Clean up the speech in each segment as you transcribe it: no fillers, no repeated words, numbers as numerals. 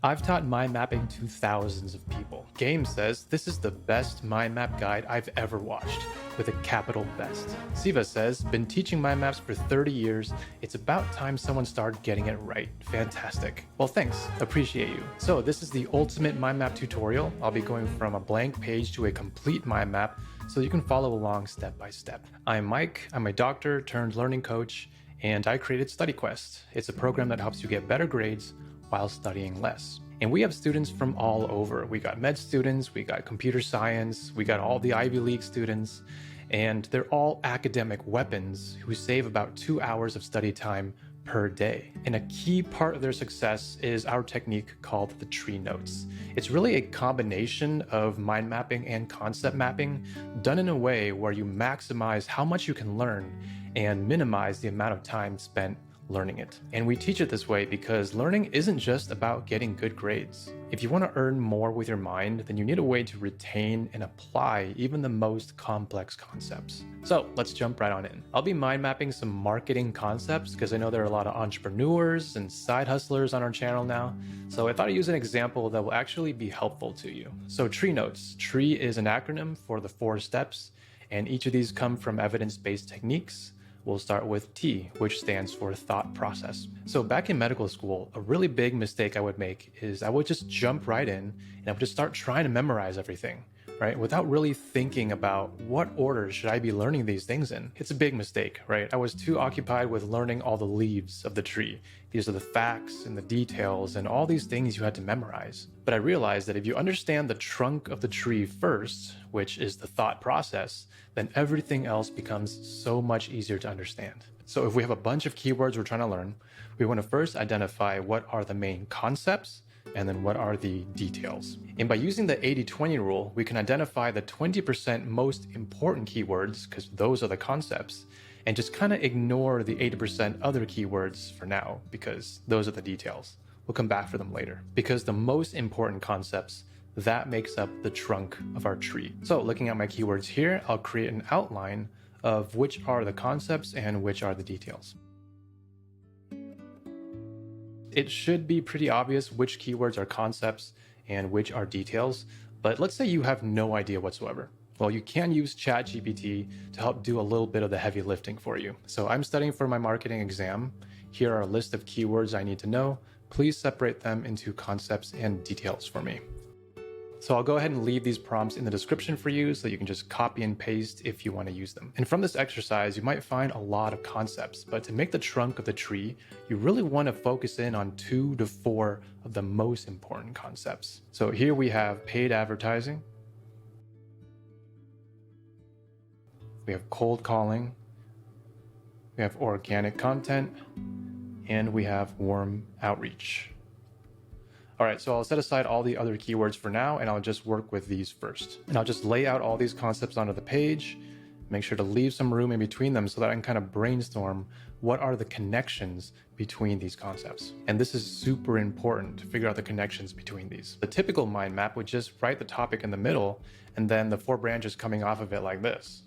I've taught mind mapping to thousands of people. Game says this is the best mind map guide I've ever watched, with a capital best. Siva says, been teaching mind maps for 30 years. It's about time someone started getting it right. Fantastic. Well, thanks. Appreciate you. So this is the ultimate mind map tutorial. I'll be going from a blank page to a complete mind map so you can follow along step by step. I'm Mike. I'm a doctor turned learning coach, and I created StudyQuest. It's a program that helps you get better grades while studying less. And we have students from all over. We got med students, we got computer science, we got all the Ivy League students, and they're all academic weapons who save about 2 hours of study time per day. And a key part of their success is our technique called the tree notes. It's really a combination of mind mapping and concept mapping done in a way where you maximize how much you can learn and minimize the amount of time spent learning it. And we teach it this way because learning isn't just about getting good grades. If you want to earn more with your mind, then you need a way to retain and apply even the most complex concepts. So let's jump right on in. I'll be mind mapping some marketing concepts because I know there are a lot of entrepreneurs and side hustlers on our channel now. So I thought I'd use an example that will actually be helpful to you. So tree notes. Tree is an acronym for the 4 steps, and each of these come from evidence-based techniques. We'll start with T, which stands for thought process. So back in medical school, a really big mistake I would make is I would just jump right in and I would just start trying to memorize everything, right? Without really thinking about what order should I be learning these things in. It's a big mistake, right? I was too occupied with learning all the leaves of the tree. These are the facts and the details and all these things you had to memorize. But I realized that if you understand the trunk of the tree first, which is the thought process, then everything else becomes so much easier to understand. So if we have a bunch of keywords we're trying to learn, we want to first identify what are the main concepts and then what are the details. And by using the 80-20 rule, we can identify the 20% most important keywords, because those are the concepts, and just kind of ignore the 80% other keywords for now, because those are the details. We'll come back for them later. Because the most important concepts, that makes up the trunk of our tree. So looking at my keywords here, I'll create an outline of which are the concepts and which are the details. It should be pretty obvious which keywords are concepts and which are details, but let's say you have no idea whatsoever. Well, you can use ChatGPT to help do a little bit of the heavy lifting for you. So I'm studying for my marketing exam. Here are a list of keywords I need to know. Please separate them into concepts and details for me. So I'll go ahead and leave these prompts in the description for you so you can just copy and paste if you want to use them. And from this exercise, you might find a lot of concepts, but to make the trunk of the tree, you really want to focus in on 2 to 4 of the most important concepts. So here we have paid advertising. We have cold calling. We have organic content. And we have warm outreach. All right, so I'll set aside all the other keywords for now, and I'll just work with these first. And I'll just lay out all these concepts onto the page, make sure to leave some room in between them so that I can kind of brainstorm what are the connections between these concepts. And this is super important to figure out the connections between these. The typical mind map would just write the topic in the middle, and then the 4 branches coming off of it like this.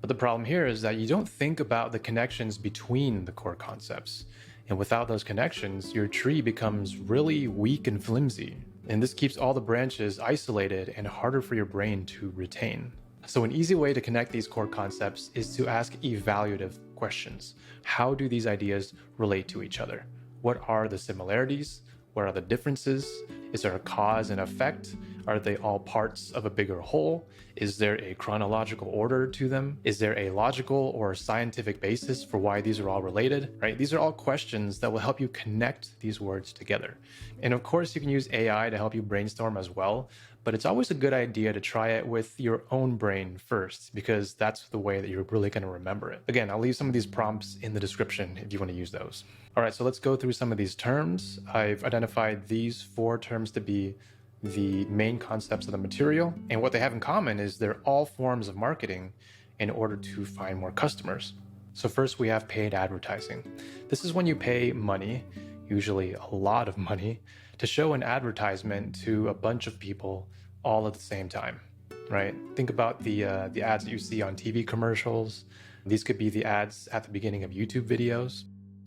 But the problem here is that you don't think about the connections between the core concepts. And without those connections, your tree becomes really weak and flimsy. And this keeps all the branches isolated and harder for your brain to retain. So an easy way to connect these core concepts is to ask evaluative questions. How do these ideas relate to each other? What are the similarities? What are the differences? Is there a cause and effect? Are they all parts of a bigger whole? Is there a chronological order to them? Is there a logical or scientific basis for why these are all related, right? These are all questions that will help you connect these words together. And of course, you can use AI to help you brainstorm as well, but it's always a good idea to try it with your own brain first, because that's the way that you're really going to remember it. Again, I'll leave some of these prompts in the description if you want to use those. All right, so let's go through some of these terms. I've identified these 4 terms to be the main concepts of the material, and what they have in common is they're all forms of marketing in order to find more customers. So first we have paid advertising. This is when you pay money, usually a lot of money, to show an advertisement to a bunch of people all at the same time, right? Think about the ads that you see on TV commercials. These could be the ads at the beginning of YouTube videos.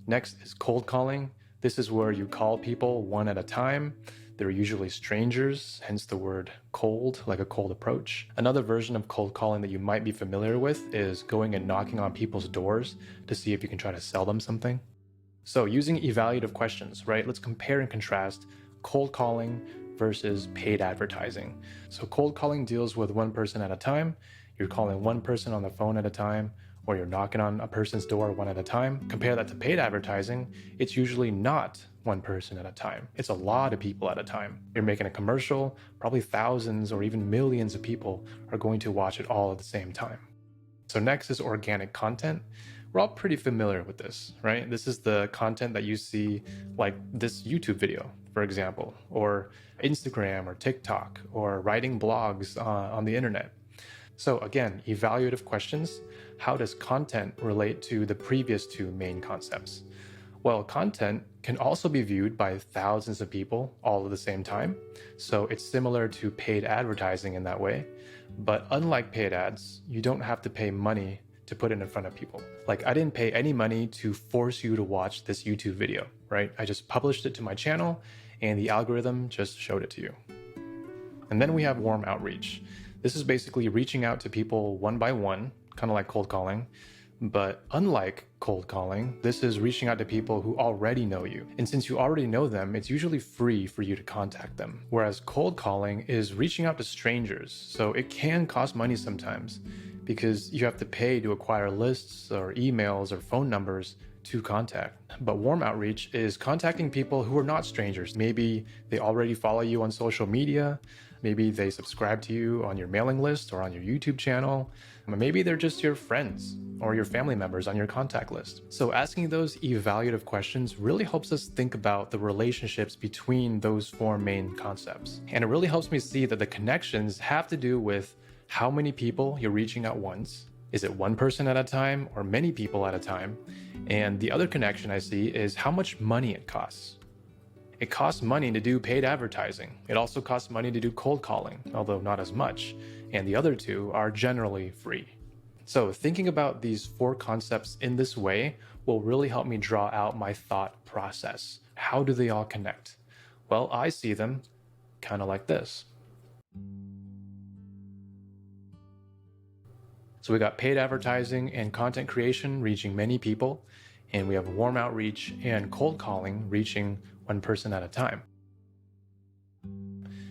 Next is cold calling. This is where you call people one at a time. They're usually strangers, hence the word cold, like a cold approach. Another version of cold calling that you might be familiar with is going and knocking on people's doors to see if you can try to sell them something. So using evaluative questions, right? Let's compare and contrast cold calling versus paid advertising. So cold calling deals with one person at a time. You're calling one person on the phone at a time, or you're knocking on a person's door one at a time. Compare that to paid advertising. It's usually not one person at a time. It's a lot of people at a time. You're making a commercial, probably thousands or even millions of people are going to watch it all at the same time. So next is organic content. We're all pretty familiar with this, right? This is the content that you see, like this YouTube video, for example, or Instagram or TikTok, or writing blogs on the internet. So again, evaluative questions. How does content relate to the previous two main concepts? Well, content can also be viewed by thousands of people all at the same time. So it's similar to paid advertising in that way. But unlike paid ads, you don't have to pay money to put it in front of people. Like, I didn't pay any money to force you to watch this YouTube video, right? I just published it to my channel and the algorithm just showed it to you. And then we have warm outreach. This is basically reaching out to people one by one, kind of like cold calling. But unlike cold calling, this is reaching out to people who already know you. And since you already know them, it's usually free for you to contact them. Whereas cold calling is reaching out to strangers. So it can cost money sometimes because you have to pay to acquire lists or emails or phone numbers to contact. But warm outreach is contacting people who are not strangers. Maybe they already follow you on social media. Maybe they subscribe to you on your mailing list or on your YouTube channel. Maybe they're just your friends or your family members on your contact list. So asking those evaluative questions really helps us think about the relationships between those four main concepts. And it really helps me see that the connections have to do with how many people you're reaching at once. Is it one person at a time or many people at a time? And the other connection I see is how much money it costs. It costs money to do paid advertising. It also costs money to do cold calling, although not as much. And the other two are generally free. So thinking about these four concepts in this way will really help me draw out my thought process. How do they all connect? Well, I see them kind of like this. So we got paid advertising and content creation reaching many people, and we have warm outreach and cold calling reaching one person at a time.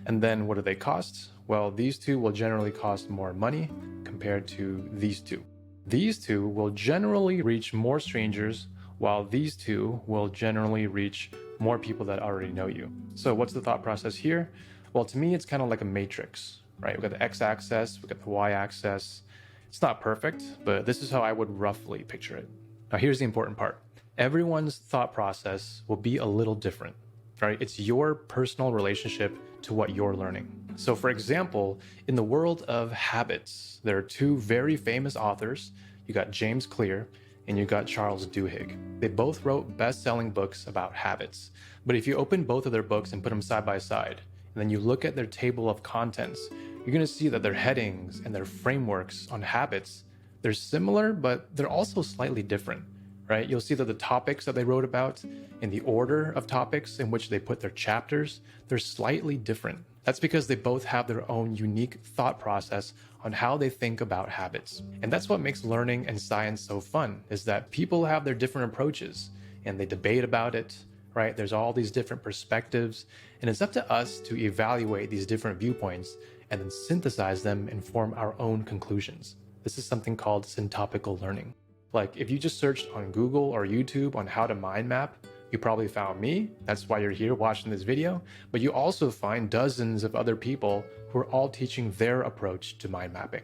And then what do they cost? Well, these two will generally cost more money compared to these two. These two will generally reach more strangers, while these two will generally reach more people that already know you. So what's the thought process here? Well, to me, it's kind of like a matrix, right? We've got the x-axis, we've got the y-axis. It's not perfect, but this is how I would roughly picture it. Now, here's the important part. Everyone's thought process will be a little different, right? It's your personal relationship to what you're learning. So for example, in the world of habits, there are two very famous authors. You got James Clear and you got Charles Duhigg. They both wrote best-selling books about habits. But if you open both of their books and put them side by side, and then you look at their table of contents, you're going to see that their headings and their frameworks on habits, they're similar, but they're also slightly different, right? You'll see that the topics that they wrote about and the order of topics in which they put their chapters, they're slightly different. That's because they both have their own unique thought process on how they think about habits. And that's what makes learning and science so fun, is that people have their different approaches and they debate about it, right? There's all these different perspectives, and it's up to us to evaluate these different viewpoints and then synthesize them and form our own conclusions. This is something called syntopical learning. Like if you just searched on Google or YouTube on how to mind map, you probably found me. That's why you're here watching this video. But you also find dozens of other people who are all teaching their approach to mind mapping,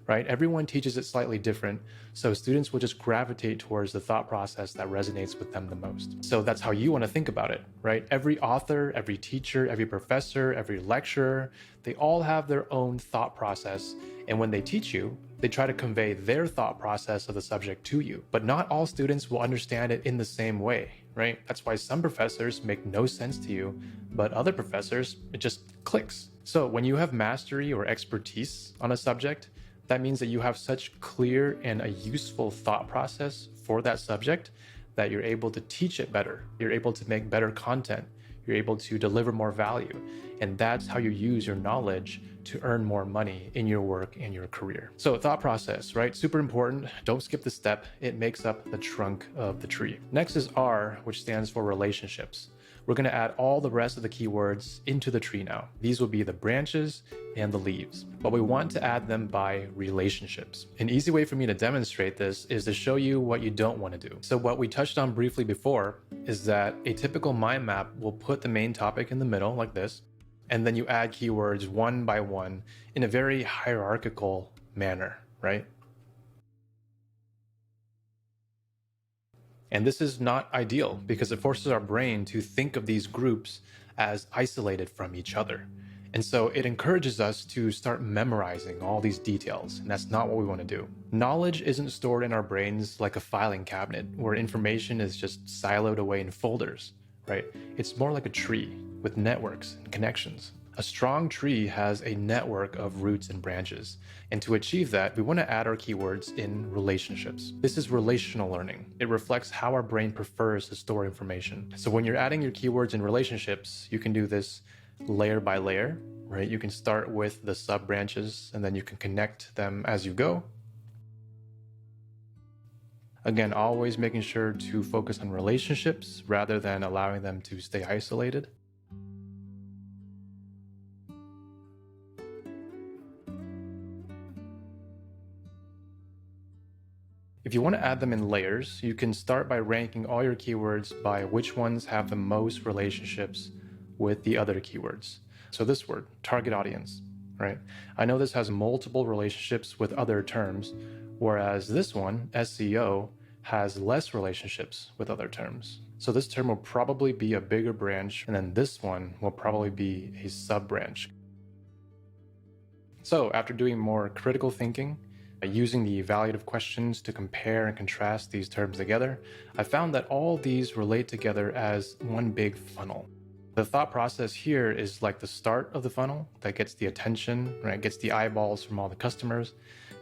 right? Everyone teaches it slightly different, so students will just gravitate towards the thought process that resonates with them the most. So that's how you want to think about it, right? Every author, every teacher, every professor, every lecturer, they all have their own thought process. And when they teach you, they try to convey their thought process of the subject to you. But not all students will understand it in the same way, right? That's why some professors make no sense to you, but other professors, it just clicks. So when you have mastery or expertise on a subject, that means that you have such clear and a useful thought process for that subject that you're able to teach it better. You're able to make better content. You're able to deliver more value. And that's how you use your knowledge to earn more money in your work and your career. So thought process, right? Super important. Don't skip the step. It makes up the trunk of the tree. Next is R, which stands for relationships. We're going to add all the rest of the keywords into the tree now. These will be the branches and the leaves, but we want to add them by relationships. An easy way for me to demonstrate this is to show you what you don't want to do. So what we touched on briefly before is that a typical mind map will put the main topic in the middle like this, and then you add keywords one by one in a very hierarchical manner, right? And this is not ideal because it forces our brain to think of these groups as isolated from each other. And so it encourages us to start memorizing all these details, and that's not what we want to do. Knowledge isn't stored in our brains like a filing cabinet where information is just siloed away in folders, right? It's more like a tree with networks and connections. A strong tree has a network of roots and branches. And to achieve that, we want to add our keywords in relationships. This is relational learning. It reflects how our brain prefers to store information. So when you're adding your keywords in relationships, you can do this layer by layer, right? You can start with the sub branches and then you can connect them as you go. Again, always making sure to focus on relationships rather than allowing them to stay isolated. If you want to add them in layers, you can start by ranking all your keywords by which ones have the most relationships with the other keywords. So this word, target audience, right? I know this has multiple relationships with other terms, whereas this one, SEO, has less relationships with other terms. So this term will probably be a bigger branch, and then this one will probably be a sub branch. So after doing more critical thinking, using the evaluative questions to compare and contrast these terms together, I found that all these relate together as one big funnel. The thought process here is like the start of the funnel that gets the attention, right? Gets the eyeballs from all the customers,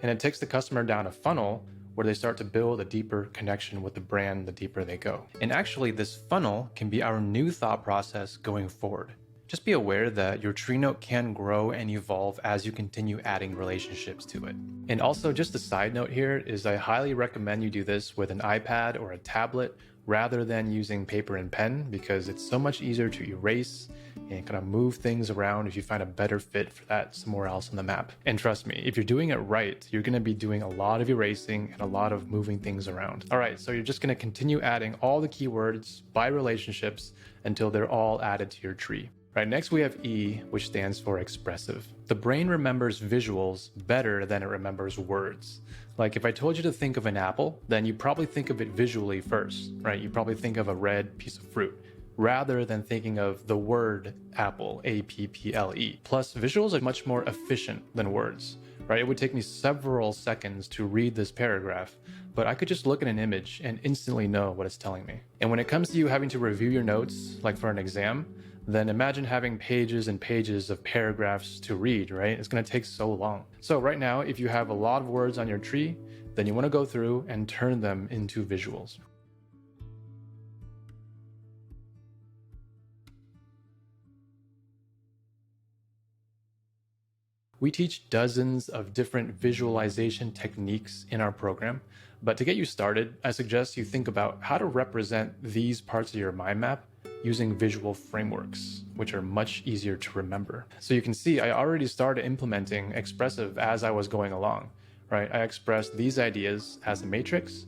and it takes the customer down a funnel where they start to build a deeper connection with the brand the deeper they go. And actually, this funnel can be our new thought process going forward. Just be aware that your tree note can grow and evolve as you continue adding relationships to it. And also, just a side note here is I highly recommend you do this with an iPad or a tablet rather than using paper and pen, because it's so much easier to erase and kind of move things around if you find a better fit for that somewhere else on the map. And trust me, if you're doing it right, you're going to be doing a lot of erasing and a lot of moving things around. All right, so you're just going to continue adding all the keywords by relationships until they're all added to your tree. Right, next we have E, which stands for expressive. The brain remembers visuals better than it remembers words. Like if I told you to think of an apple, then you probably think of it visually first, right? You probably think of a red piece of fruit rather than thinking of the word apple, A-P-P-L-E. Plus, visuals are much more efficient than words, right? It would take me several seconds to read this paragraph, but I could just look at an image and instantly know what it's telling me. And when it comes to you having to review your notes, like for an exam, then imagine having pages and pages of paragraphs to read, right? It's going to take so long. So right now, if you have a lot of words on your tree, then you want to go through and turn them into visuals. We teach dozens of different visualization techniques in our program, but to get you started, I suggest you think about how to represent these parts of your mind map using visual frameworks, which are much easier to remember. So you can see I already started implementing expressive as I was going along, right? I expressed these ideas as a matrix,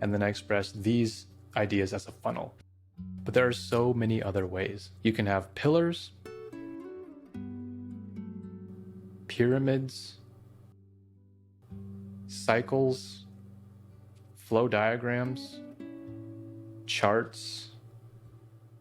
and then I expressed these ideas as a funnel. But there are so many other ways. You can have pillars, pyramids, cycles, flow diagrams, charts.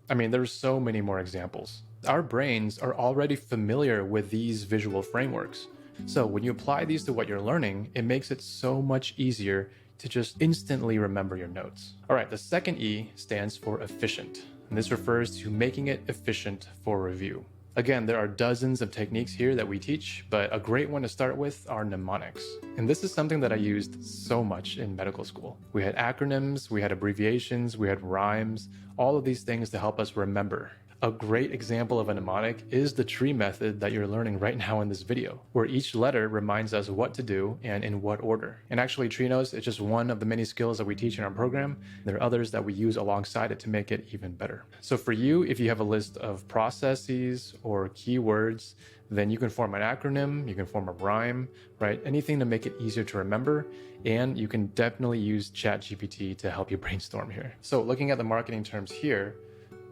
I mean, there's so many more examples. Our brains are already familiar with these visual frameworks. So when you apply these to what you're learning, it makes it so much easier to just instantly remember your notes. All right, the second E stands for efficient. And this refers to making it efficient for review. Again, there are dozens of techniques here that we teach, but a great one to start with are mnemonics. And this is something that I used so much in medical school. We had acronyms, we had abbreviations, we had rhymes, all of these things to help us remember. A great example of a mnemonic is the tree method that you're learning right now in this video, where each letter reminds us what to do and in what order. And actually, tree notes is just one of the many skills that we teach in our program. There are others that we use alongside it to make it even better. So for you, if you have a list of processes or keywords, then you can form an acronym, you can form a rhyme, right? Anything to make it easier to remember. And you can definitely use ChatGPT to help you brainstorm here. So looking at the marketing terms here,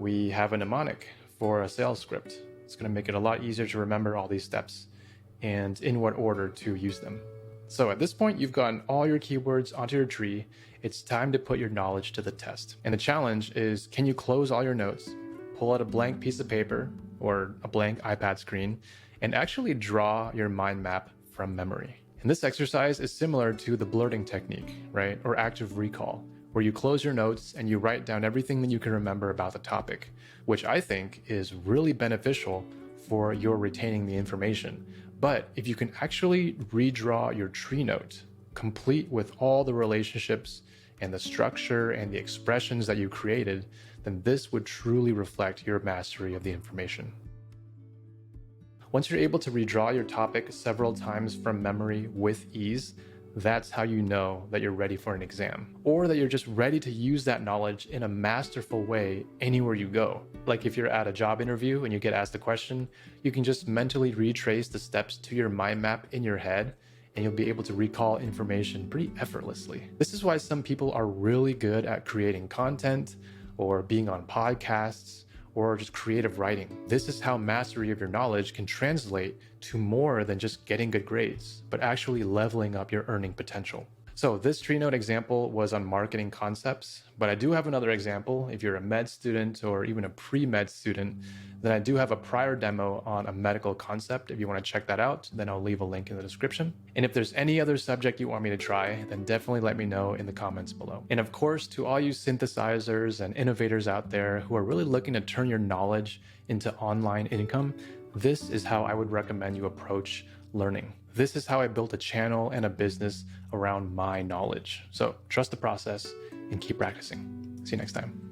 we have a mnemonic for a sales script. It's going to make it a lot easier to remember all these steps and in what order to use them. So at this point, you've gotten all your keywords onto your tree. It's time to put your knowledge to the test. And the challenge is, can you close all your notes, pull out a blank piece of paper or a blank iPad screen, and actually draw your mind map from memory? And this exercise is similar to the blurting technique, right? Or active recall, where you close your notes and you write down everything that you can remember about the topic, which I think is really beneficial for your retaining the information. But if you can actually redraw your tree note, complete with all the relationships and the structure and the expressions that you created, then this would truly reflect your mastery of the information. Once you're able to redraw your topic several times from memory with ease, that's how you know that you're ready for an exam, or that you're just ready to use that knowledge in a masterful way anywhere you go. Like if you're at a job interview and you get asked a question, you can just mentally retrace the steps to your mind map in your head, and you'll be able to recall information pretty effortlessly. This is why some people are really good at creating content or being on podcasts or just creative writing. This is how mastery of your knowledge can translate to more than just getting good grades, but actually leveling up your earning potential. So this tree note example was on marketing concepts, but I do have another example. If you're a med student or even a pre-med student, then I do have a prior demo on a medical concept. If you want to check that out, then I'll leave a link in the description. And if there's any other subject you want me to try, then definitely let me know in the comments below. And of course, to all you synthesizers and innovators out there who are really looking to turn your knowledge into online income, this is how I would recommend you approach learning. This is how I built a channel and a business around my knowledge. So trust the process and keep practicing. See you next time.